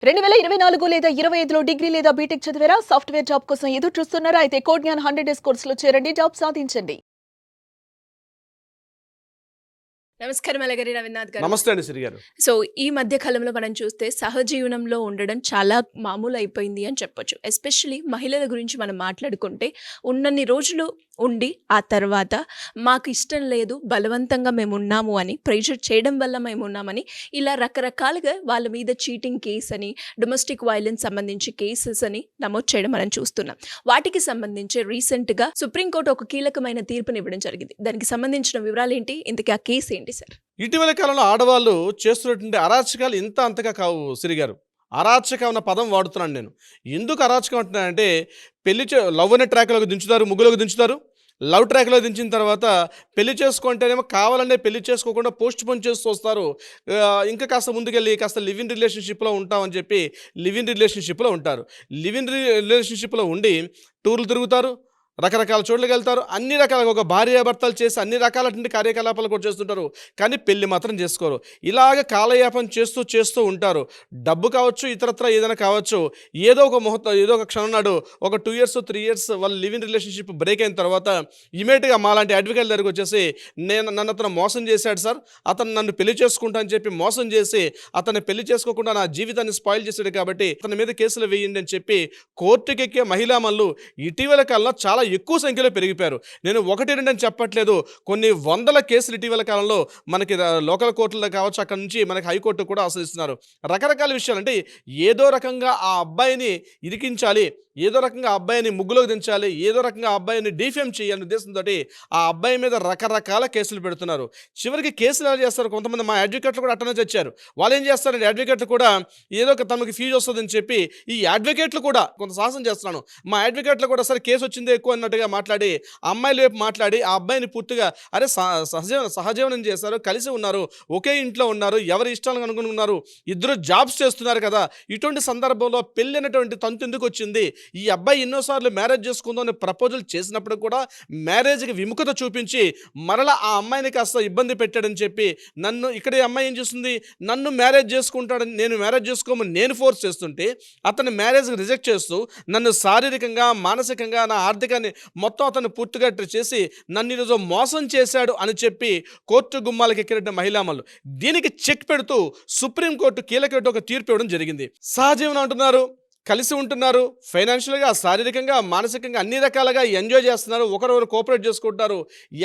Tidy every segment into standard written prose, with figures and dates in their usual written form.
2024 లేదా 25లో డిగ్రీ లేదా బీటెక్ చదివారా? సాఫ్ట్‌వేర్ జాబ్ కోసం ఎదురు చూస్తున్నారా? అయితే కోడ్ జ్ఞాన్ 100 డేస్ కోర్సులో చేరండి. జాబ్ సాధించండి. నమస్కారం అలగరి రవీంద్రనాథ్ గారు. నమస్తే అండి సిరి గారు. సో, ఈ మధ్య కాలంలో మనం చూస్తే సహజీవనంలో ఉండడం చాలా మామూలయిపోయింది అని చెప్పొచ్చు. ఎస్పెషల్లీ మహిళల గురించి మనం మాట్లాడుకుంటే ఉన్నన్ని రోజులు ఉండి ఆ తర్వాత మాకు ఇష్టం లేదు, బలవంతంగా మేమున్నాము అని ప్రెషర్ చేయడం వల్ల మేమున్నామని ఇలా రకరకాలుగా వాళ్ళ మీద చీటింగ్ కేస్ అని, డొమెస్టిక్ వైలెన్స్ సంబంధించి కేసెస్ అని నమోదు చేయడం మనం చూస్తున్నాం. వాటికి సంబంధించి రీసెంట్‌గా సుప్రీంకోర్టు ఒక కీలకమైన తీర్పునివ్వడం జరిగింది. దానికి సంబంధించిన వివరాలేంటి? ఇంతకీ ఆ కేస్ ఏంటి సార్? ఇటీవల కాలంలో ఆడవాళ్ళు చేస్తున్నటువంటి అరాచకాలు ఇంత అంతగా కావు సిరి గారు. అరాచకం అన్న పదం వాడుతున్నాను నేను. ఎందుకు అరాచకం అంటున్నానంటే లవ్ అనే ట్రాక్‌లోకి దించుతారు, ముగ్గులోకి దించుతారు. లవ్ ట్రాక్‌లో దించిన తర్వాత పెళ్లి చేసుకుంటేనేమో కావాలనే పెళ్లి చేసుకోకుండా పోస్ట్‌పోన్ చేస్తూ వస్తారు. ఇంకా కాస్త ముందుకెళ్ళి కాస్త లివ్ ఇన్ రిలేషన్‌షిప్‌లో ఉంటామని చెప్పి లివ్ ఇన్ రిలేషన్‌షిప్‌లో ఉంటారు. లివ్ ఇన్ రిలేషన్‌షిప్‌లో ఉండి టూర్‌లు తిరుగుతారు. రకరకాల చోట్లకెళ్తారు. అన్ని రకాలుగా ఒక భార్యాభర్తలు చేసి అన్ని రకాలటువంటి కార్యకలాపాలు కూడా చేస్తుంటారు. కానీ పెళ్లి మాత్రం చేసుకోరు. ఇలాగ కాలయాపన చేస్తూ ఉంటారు. డబ్బు కావచ్చు, ఇతరత్రా ఏదైనా కావచ్చు. ఏదో ఒక క్షణం నాడు ఒక 2 ఇయర్స్, 3 ఇయర్స్ వాళ్ళ లివ్ ఇన్ రిలేషన్‌షిప్ బ్రేక్ అయిన తర్వాత ఇమ్మీడియేట్‌గా మాలాంటి అడ్వకేట్ల దగ్గరికి వచ్చేసి నన్ను అతను మోసం చేశాడు సార్. అతను నన్ను పెళ్లి చేసుకుంటా అని చెప్పి మోసం చేసి అతన్ని పెళ్లి చేసుకోకుండా నా జీవితాన్ని స్పాయిల్ చేశాడు కాబట్టి అతని మీద కేసులు వేయండి అని చెప్పి కోర్టుకెక్కే మహిళామణులు ఇటీవల కాలంలో చాలా ఎక్కువ సంఖ్యలో పెరిగిపోయారు. నేను 1, 2 అని చెప్పట్లేదు. కొన్ని వందల కేసులు ఇటీవల కాలంలో మనకి లోకల్ కోర్టుల్లో కావచ్చు, అక్కడి నుంచి మనకి హైకోర్టు కూడా ఆశ్రయిస్తున్నారు. రకరకాల విషయాలు అంటే ఏదో రకంగా ఆ అబ్బాయిని ఇరికించాలి, ఏదో రకంగా ఆ అబ్బాయిని ముగ్గులోకి దించాలి, ఏదో రకంగా ఆ అబ్బాయిని డిఫేమ్ చేయాలనే ఉద్దేశంతోటి ఆ అబ్బాయి మీద రకరకాల కేసులు పెడుతున్నారు. చివరికి కేసులు ఎలా చేస్తారు, కొంతమంది మా అడ్వకేట్లు కూడా అట్టనే చచ్చారు. వాళ్ళు ఏం చేస్తారంటే అడ్వకేట్లు కూడా ఏదో ఒక తమకి ఫీజు వస్తుందని చెప్పి ఈ అడ్వకేట్లు కూడా కొంత సాహసం చేస్తున్నాను. మా అడ్వకేట్లు కూడా సరే కేసు వచ్చిందే ఎక్కువ అన్నట్టుగా మాట్లాడి అమ్మాయిల వైపు మాట్లాడి ఆ అబ్బాయిని పూర్తిగా అరే సహజీవనం చేశారు, కలిసి ఉన్నారు, ఒకే ఇంట్లో ఉన్నారు, ఎవరి ఇష్టాలను అనుకుని ఉన్నారు, ఇద్దరు జాబ్స్ చేస్తున్నారు కదా, ఇటువంటి సందర్భంలో పెళ్ళి అనేటువంటి తంతు ఎందుకు వచ్చింది, ఈ అబ్బాయి ఎన్నోసార్లు మ్యారేజ్ చేసుకుందాం అని ప్రపోజల్ చేసినప్పుడు కూడా మ్యారేజ్కి విముఖత చూపించి మరలా ఆ అమ్మాయిని కాస్త ఇబ్బంది పెట్టాడని చెప్పి నన్ను ఇక్కడ ఈ అమ్మాయి ఏం చేస్తుంది, నన్ను మ్యారేజ్ చేసుకుంటాడని నేను మ్యారేజ్ చేసుకోమని నేను ఫోర్స్ చేస్తుంటే అతను మ్యారేజ్కి రిజెక్ట్ చేస్తూ నన్ను శారీరకంగా మానసికంగా నా ఆర్థికాన్ని మొత్తం అతను పూర్తిగా చేసి నన్ను ఈరోజు మోసం చేశాడు అని చెప్పి కోర్టు గుమ్మాలకు ఎక్కినట్టు మహిళామణులు దీనికి చెక్ పెడుతూ సుప్రీంకోర్టు కీలక ఒక తీర్పు ఇవ్వడం జరిగింది. సహజీవనం అంటున్నారు, కలిసి ఉంటున్నారు, ఫైనాన్షియల్గా, శారీరకంగా, మానసికంగా అన్ని రకాలుగా ఎంజాయ్ చేస్తున్నారు, ఒకరొకరు కోఆపరేట్ చేసుకుంటారు.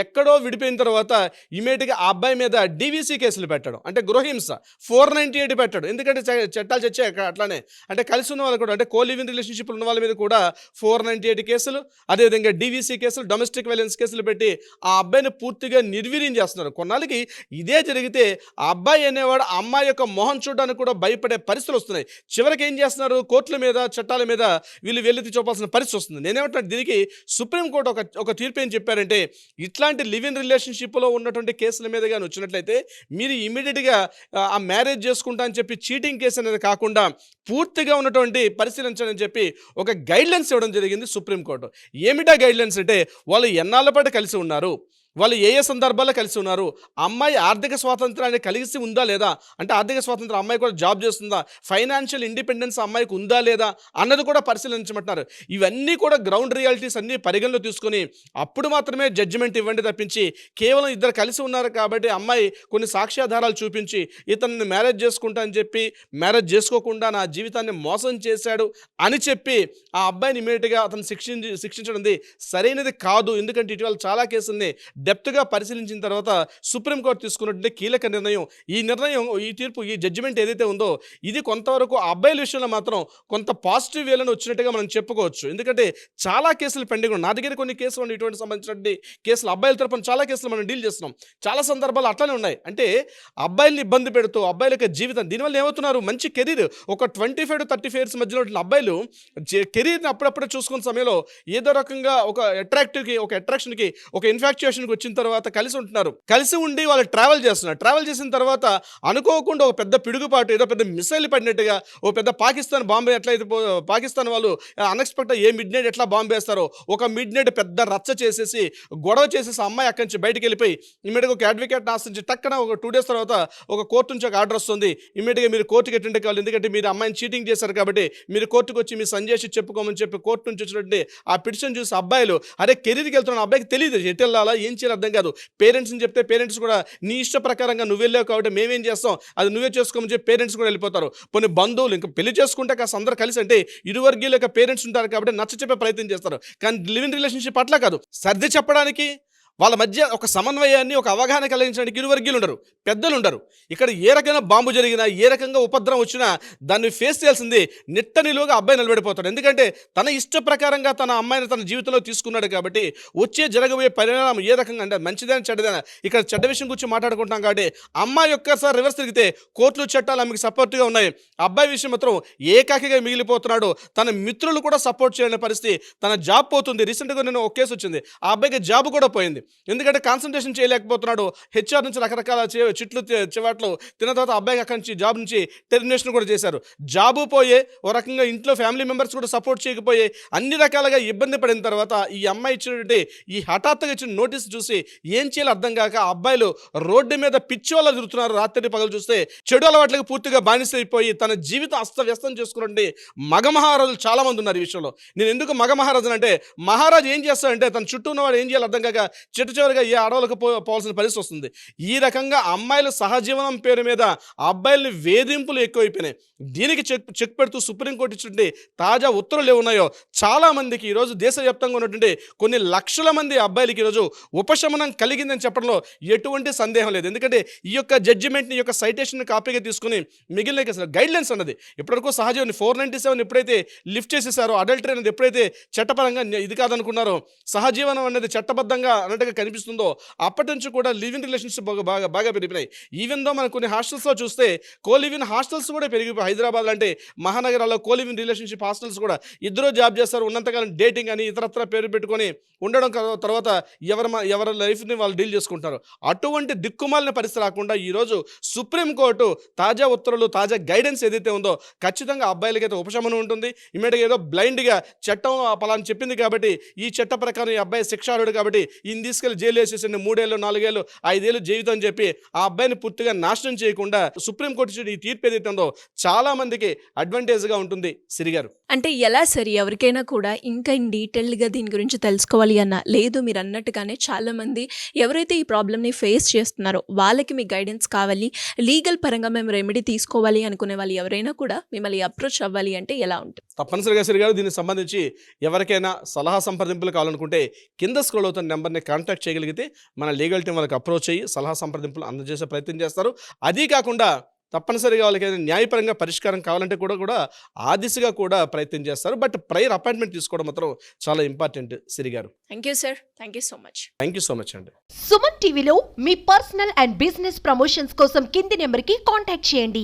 ఎక్కడో విడిపోయిన తర్వాత ఇమీడియట్గా ఆ అబ్బాయి మీద డీవీసీ కేసులు పెట్టడం, అంటే గృహహింస 498 పెట్టాడు. ఎందుకంటే చట్టాలు చచ్చాయి అట్లానే. అంటే కలిసి ఉన్న వాళ్ళు కూడా, అంటే కో లివ్ ఇన్ రిలేషన్షిప్ ఉన్న వాళ్ళ మీద కూడా 498 కేసులు, అదేవిధంగా డీవీసీ కేసులు, డొమెస్టిక్ వైలెన్స్ కేసులు పెట్టి ఆ అబ్బాయిని పూర్తిగా నిర్వీర్యం చేస్తున్నారు. కొన్నాళ్ళకి ఇదే జరిగితే ఆ అబ్బాయి అనేవాడు ఆ అమ్మాయి యొక్క మొహం చూడడానికి కూడా భయపడే పరిస్థితులు వస్తున్నాయి. చివరికి ఏం చేస్తున్నారు, కోర్టుల మీద, చట్టాల మీద వీళ్ళు వెల్లెత్తి చూపాల్సిన పరిస్థితి వస్తుంది. నేనేమంటున్నా, దీనికి సుప్రీంకోర్టు ఒక తీర్పు ఏం చెప్పారంటే, ఇట్లాంటి లివ్ ఇన్ రిలేషన్షిప్లో ఉన్నటువంటి కేసుల మీద కానీ వచ్చినట్లయితే మీరు ఇమీడియట్గా ఆ మ్యారేజ్ చేసుకుంటా అని చెప్పి చీటింగ్ కేసు అనేది కాకుండా పూర్తిగా ఉన్నటువంటి పరిశీలించని చెప్పి ఒక గైడ్లైన్స్ ఇవ్వడం జరిగింది సుప్రీంకోర్టు. ఏమిటా గైడ్లైన్స్ అంటే, వాళ్ళు ఎన్నాళ్ళ పాటు కలిసి ఉన్నారు, వాళ్ళు ఏ సందర్భాల్లో కలిసి ఉన్నారు, అమ్మాయి ఆర్థిక స్వాతంత్రాన్ని కలిసి ఉందా లేదా, అంటే ఆర్థిక స్వాతంత్రం అమ్మాయి కూడా జాబ్ చేస్తుందా, ఫైనాన్షియల్ ఇండిపెండెన్స్ అమ్మాయికి ఉందా లేదా అన్నది కూడా పరిశీలించమంటున్నారు. ఇవన్నీ కూడా గ్రౌండ్ రియాలిటీస్ అన్నీ పరిగణలో తీసుకొని అప్పుడు మాత్రమే జడ్జిమెంట్ ఇవ్వండి తప్పించి కేవలం ఇద్దరు కలిసి ఉన్నారు కాబట్టి అమ్మాయి కొన్ని సాక్ష్యాధారాలు చూపించి ఇతన్ని మ్యారేజ్ చేసుకుంటా అని చెప్పి మ్యారేజ్ చేసుకోకుండా నా జీవితాన్ని మోసం చేశాడు అని చెప్పి ఆ అబ్బాయిని ఇమీడియట్గా అతను శిక్షించడం సరైనది కాదు. ఎందుకంటే ఇటీవల చాలా కేసుల్ని డెప్త్గా పరిశీలించిన తర్వాత సుప్రీంకోర్టు తీసుకున్నటువంటి కీలక నిర్ణయం, ఈ తీర్పు, ఈ జడ్జిమెంట్ ఏదైతే ఉందో ఇది కొంతవరకు అబ్బాయిల విషయంలో మాత్రం కొంత పాజిటివ్ వేలను వచ్చినట్టుగా మనం చెప్పుకోవచ్చు. ఎందుకంటే చాలా కేసులు పెండింగ్ ఉన్నాయి. నా దగ్గర కొన్ని కేసులు ఉన్నాయి, ఇటువంటి సంబంధించినటువంటి కేసులు అబ్బాయిల తరపున చాలా కేసులు మనం డీల్ చేస్తున్నాం. చాలా సందర్భాలు అట్లానే ఉన్నాయి. అంటే అబ్బాయిల్ని ఇబ్బంది పెడుతూ అబ్బాయిల యొక్క జీవితం, దీనివల్ల ఏమవుతున్నారు, మంచి కెరీర్, ఒక 25 to 35 ఇయర్స్ మధ్యలో అబ్బాయిలు కెరీర్ని అప్పుడప్పుడే చూసుకున్న సమయంలో ఏదో రకంగా ఒక అట్రాక్షన్కి, ఒక ఇన్ఫాక్చుయేషన్కి వచ్చిన తర్వాత కలిసి ఉంటున్నారు. కలిసి ఉండి వాళ్ళు ట్రావెల్ చేస్తున్నారు. ట్రావెల్ చేసిన తర్వాత అనుకోకుండా ఒక పెద్ద పిడుగుపాటు, ఏదో పెద్ద మిసైల్ పడినట్టుగా, ఓ పెద్ద పాకిస్తాన్ బాంబే ఎట్లయితే పాకిస్తాన్ వాళ్ళు అన్ఎక్స్పెక్టెడ్ ఏ మిడ్ నైట్ ఎట్లా బాంబు వేస్తారో, ఒక మిడ్ నైట్ పెద్ద రచ్చ చేసేసి గొడవ చేసేసి అమ్మాయి అక్కడి నుంచి బయటికి వెళ్ళిపోయి ఇమీడియట్గా ఒక అడ్వకేట్ని ఆశ్రయించి టక్కన ఒక 2 days తర్వాత ఒక కోర్టు నుంచి ఒక ఆర్డర్ వస్తుంది. ఇమీడియట్గా మీరు కోర్టుకి అటెండ్ కావాలి, ఎందుకంటే మీరు అమ్మాయిని చీటింగ్ చేశారు కాబట్టి మీరు కోర్టుకు వచ్చి మీ సంజేసి చెప్పుకోమని చెప్పి కోర్టు నుంచి వచ్చినట్టు ఆ పిటిషన్ చూసి అబ్బాయిలు అరే కెరీర్కి వెళ్తున్నాను, అబ్బాయికి తెలియదు ఎటు వెళ్ళాలా ఏం చేయాలి అర్థం కాదు. పేరెంట్స్ని చెప్తే పేరెంట్స్ కూడా నీ ఇష్ట ప్రకారంగా నువ్వు వెళ్ళావు కాబట్టి మేమేం చేస్తాం, అది నువ్వే చేసుకోమని చెప్పి పేరెంట్స్ కూడా వెళ్ళిపోతారు. కొన్ని బంధువులు ఇంకా పెళ్లి చేసుకుంటే కాస్త అందరూ కలిసి అంటే ఇరువర్గీయుల యొక్క పేరెంట్స్ ఉంటారు కాబట్టి నచ్చ చెప్పే ప్రయత్నం చేస్తారు. కానీ లివింగ్ రిలేషన్షిప్ అట్లా కాదు. సర్ది చెప్పడానికి వాళ్ళ మధ్య ఒక సమన్వయాన్ని, ఒక అవగాహన కలిగించడానికి ఇరువర్గీయులు ఉండరు, పెద్దలు ఉండరు. ఇక్కడ ఏ రకమైన బాంబు జరిగినా, ఏ రకంగా ఉపద్రవం వచ్చినా దాన్ని ఫేస్ చేయాల్సింది నిలువుగా అబ్బాయి నిలబడిపోతాడు. ఎందుకంటే తన ఇష్ట ప్రకారంగా తన అమ్మాయిని తన జీవితంలో తీసుకున్నాడు కాబట్టి వచ్చే జరగబోయే పరిణామం ఏ రకంగా అంటే మంచిదైనా చెడ్డదైనా, ఇక్కడ చెడ్డ విషయం గురించి మాట్లాడుకుంటాం కాబట్టి అమ్మాయి ఒక్కసారి రివర్స్ తిరిగితే కోర్టులు చట్టాలు ఆమెకు సపోర్ట్గా ఉన్నాయి. అబ్బాయి విషయం మాత్రం ఏకాకిగా మిగిలిపోతున్నాడు. తన మిత్రులు కూడా సపోర్ట్ చేయలేని పరిస్థితి, తన జాబ్ పోతుంది. రీసెంట్గా నేను ఒక కేసు వచ్చింది, ఆ అబ్బాయికి జాబ్ కూడా పోయింది. ఎందుకంటే కాన్సన్ట్రేషన్ చేయలేకపోతున్నాడు. హెచ్ఆర్ నుంచి రకరకాల చిట్లు చివాట్లు తిన్న తర్వాత అబ్బాయికి అక్కడి నుంచి జాబ్ నుంచి టెర్మినేషన్ కూడా చేశారు. జాబు పోయే, ఓ రకంగా ఇంట్లో ఫ్యామిలీ మెంబర్స్ కూడా సపోర్ట్ చేయకపోయే, అన్ని రకాలుగా ఇబ్బంది పడిన తర్వాత ఈ అమ్మాయి ఇచ్చినటువంటి ఈ హఠాత్తుగా ఇచ్చిన నోటీస్ చూసి ఏం చేయాలో అర్థం కాక అబ్బాయిలు రోడ్డు మీద పిచ్చి వల్ల తిరుగుతున్నారు. రాత్రి పగలు చూస్తే చెడు అలవాట్లకు పూర్తిగా బానిసైపోయి తన జీవితం అస్తవ్యస్తం చేసుకున్నటువంటి మగ మహారాజులు చాలా మంది ఉన్నారు. ఈ విషయంలో నేను ఎందుకు మగ మహారాజు అంటే, మహారాజు ఏం చేస్తాడంటే తన చుట్టూ ఉన్నవాడు ఏం చేయాలో అర్థం కాక చివరిగా ఏ అడవులకు పోవాల్సిన పరిస్థితి వస్తుంది. ఈ రకంగా అమ్మాయిల సహజీవనం పేరు మీద అబ్బాయిలని వేధింపులు ఎక్కువైపోయినాయి. దీనికి చెక్ పెడుతూ సుప్రీంకోర్టు ఇచ్చినటువంటి తాజా ఉత్తర్వులు ఏమున్నాయో చాలా మందికి ఈరోజు దేశవ్యాప్తంగా ఉన్నటువంటి కొన్ని లక్షల మంది అబ్బాయిలకి ఈరోజు ఉపశమనం కలిగిందని చెప్పడంలో ఎటువంటి సందేహం లేదు. ఎందుకంటే ఈ యొక్క జడ్జిమెంట్ని, ఈ యొక్క సైటేషన్ కాపీగా తీసుకుని మిగిలిన అసలు గైడ్లైన్స్ అన్నది ఇప్పటివరకు సహజీవనం 497 ఎప్పుడైతే లిఫ్ట్ చేసేసారో, అడల్టరీ అనేది ఎప్పుడైతే చట్టపరంగా ఇది కాదనుకున్నారో, సహజీవనం అనేది చట్టబద్ధంగా అన్నట్టుగా కనిపిస్తుందో అప్పటి నుంచి కూడా లివింగ్ రిలేషన్షిప్ బాగా పెరిగినాయి. ఈవెన్ దో మన కొన్ని హాస్టల్స్లో చూస్తే కోలివిన్ హాస్టల్స్ కూడా పెరిగిపోయి, హైదరాబాద్ లాంటి మహానగరాల్లో కోలివిన్ రిలేషన్షిప్ హాస్టల్స్ కూడా ఇద్దరు జాబ్ చేస్తారు, ఉన్నంతకాలం డేటింగ్ అని ఇతరత్ర పేరు పెట్టుకొని ఉండడం, తర్వాత ఎవరి లైఫ్ని వాళ్ళు డీల్ చేసుకుంటారు. అటువంటి దిక్కుమాలిన పరిస్థితి రాకుండా ఈరోజు సుప్రీంకోర్టు తాజా ఉత్తర్వులు, తాజా గైడెన్స్ ఏదైతే ఉందో ఖచ్చితంగా అబ్బాయిలకైతే ఉపశమనం ఉంటుంది. ఇమీడియట్గా ఏదో బ్లైండ్గా చట్టం పలాని చెప్పింది కాబట్టి ఈ చట్ట ప్రకారం ఈ అబ్బాయి శిక్షార్హుడు కాబట్టి ఈయన తీసుకెళ్లి జైలు వేసేసండి 3 ఏళ్ళు 4 ఏళ్ళు 5 ఏళ్ళు జీవితం అని చెప్పి ఆ అబ్బాయిని పూర్తిగా నాశనం చేయకుండా సుప్రీంకోర్టు ఇచ్చిన ఈ తీర్పు ఏదైతే ఉందో చాలా మందికి అడ్వాంటేజ్గా ఉంటుంది. సిరిగారు అంటే ఎలా సరే ఎవరికైనా కూడా ఇంకా డీటెయిల్డ్గా దీని గురించి తెలుసుకోవాలి అన్న లేదు, మీరు అన్నట్టుగానే చాలామంది ఎవరైతే ఈ ప్రాబ్లమ్ని ఫేస్ చేస్తున్నారో వాళ్ళకి మీ గైడెన్స్ కావాలి, లీగల్ పరంగా మేము రెమెడీ తీసుకోవాలి అనుకునే వాళ్ళు ఎవరైనా కూడా మిమ్మల్ని అప్రోచ్ అవ్వాలి అంటే ఎలా ఉంటుంది? తప్పనిసరిగా సిరిగారు దీనికి సంబంధించి ఎవరికైనా సలహా సంప్రదింపులు కావాలనుకుంటే కింద స్క్రోల్ అవుతున్న నెంబర్ని కాంటాక్ట్ చేయగలిగితే మన లీగల్ టీం వాళ్ళకి అప్రోచ్ అయ్యి సలహా సంప్రదింపులు అందజేసే ప్రయత్నం చేస్తారు. అదీ కాకుండా తప్పనిసరిగా వాళ్ళకి న్యాయపరంగా పరిష్కారం కావాలంటే కూడా ఆ దిశగా కూడా ప్రయత్నం చేస్తారు. బట్ ప్రైర్ అపాయింట్మెంట్ తీసుకోవడం మాత్రం చాలా ఇంపార్టెంట్. సిరిగారు thank you sir, thank you so much. Thank you so much అండి. సుమన్ టీవీలో మీ పర్సనల్ అండ్ బిజినెస్ ప్రమోషన్స్ కోసం కింది నెంబర్కి కాంటాక్ట్ చేయండి.